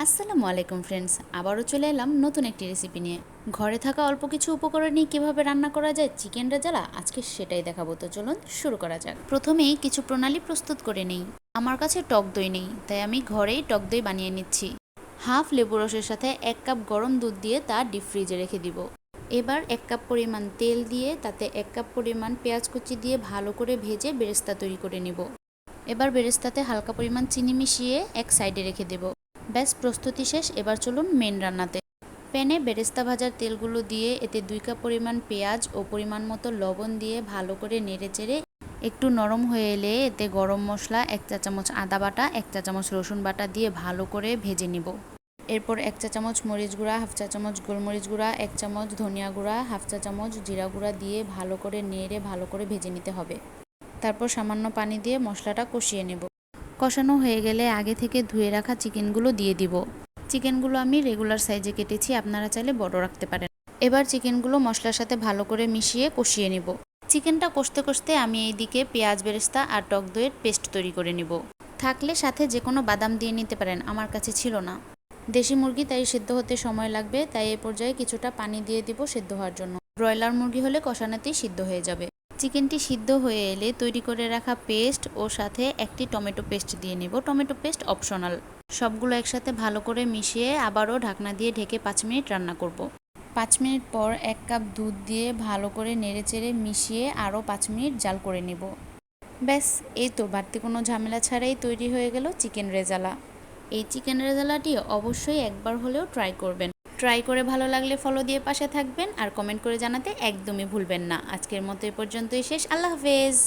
আসসালামু আলাইকুম ফ্রেন্ডস, আবারও চলে এলাম নতুন একটি রেসিপি নিয়ে। ঘরে থাকা অল্প কিছু উপকরণ নিয়ে কীভাবে রান্না করা যায় চিকেন রেজালা, আজকে সেটাই দেখাবো। তো চলুন শুরু করা যাক। প্রথমেই কিছু প্রণালী প্রস্তুত করে নেই। আমার কাছে টক দই নেই, তাই আমি ঘরেই টক দই বানিয়ে নিচ্ছি। হাফ লেবু রসের সাথে 1 কাপ গরম দুধ দিয়ে তা ডিপ ফ্রিজে রেখে দিব। এবার 1 কাপ পরিমাণ তেল দিয়ে তাতে 1 কাপ পরিমাণ পেঁয়াজ কুচি দিয়ে ভালো করে ভেজে বেরেস্তা তৈরি করে নিব। এবার বেরেস্তাতে হালকা পরিমাণ চিনি মিশিয়ে এক সাইডে রেখে দেব। ব্যাস, প্রস্তুতি শেষ। এবার চলুন মেন রান্নাতে। প্যানে বেরেস্তা ভাজার তেলগুলো দিয়ে এতে 2 কাপ পরিমাণ পেঁয়াজ ও পরিমাণ মতো লবণ দিয়ে ভালো করে নেড়েচেড়ে একটু নরম হয়ে এলে এতে গরম মশলা, 1 চা চামচ আদা বাটা, 1 চা চামচ রসুন বাটা দিয়ে ভালো করে ভেজে নিব। এরপর 1 চা চামচ মরিচ গুঁড়া, হাফ চা চামচ গোলমরিচ গুঁড়া, 1 চামচ ধনিয়া গুঁড়া, হাফ চা চামচ জিরা গুঁড়া দিয়ে ভালো করে নেড়ে ভালো করে ভেজে নিতে হবে। তারপর সামান্য পানি দিয়ে মশলাটা কষিয়ে নেব। কষানো হয়ে গেলে আগে থেকে ধুয়ে রাখা চিকেনগুলো দিয়ে দিব। চিকেনগুলো আমি রেগুলার সাইজে কেটেছি, আপনারা চাইলে বড় রাখতে পারেন। এবার চিকেনগুলো মশলার সাথে ভালো করে মিশিয়ে কষিয়ে নেব। চিকেনটা কষতে কষতে আমি এইদিকে পেঁয়াজ বেরেস্তা আর টক দইয়ের পেস্ট তৈরি করে নেব। থাকলে সাথে যে কোনো বাদাম দিয়ে নিতে পারেন, আমার কাছে ছিল না। দেশি মুরগি, তাই সেদ্ধ হতে সময় লাগবে, তাই এই পর্যায়ে কিছুটা পানি দিয়ে দিব সেদ্ধ হওয়ার জন্য। ব্রয়লার মুরগি হলে কষানোতেই সিদ্ধ হয়ে যাবে। চিকেনটি সিদ্ধ হয়ে এলে তৈরি করে রাখা পেস্ট ও সাথে একটি টমেটো পেস্ট দিয়ে নেব। Tomato paste optional. সবগুলো একসাথে ভালো করে মিশিয়ে আবারও ঢাকনা দিয়ে ঢেকে 5 মিনিট রান্না করব। 5 মিনিট পর 1 কাপ দুধ দিয়ে ভালো করে নেড়েচেড়ে মিশিয়ে আরও 5 মিনিট জাল করে নেব। ব্যাস, এই তো বাড়তি কোনো ঝামেলা ছাড়াই তৈরি হয়ে গেল চিকেন রেজালা। এই চিকেন রেজালাটি অবশ্যই একবার হলেও ট্রাই করবেন। ট্রাই করে ভালো লাগলে ফলো দিয়ে পাশে থাকবেন আর কমেন্ট করে জানাতে একদমই ভুলবেন না। আজকের মতো এ পর্যন্তই শেষ। আল্লাহ হাফেজ।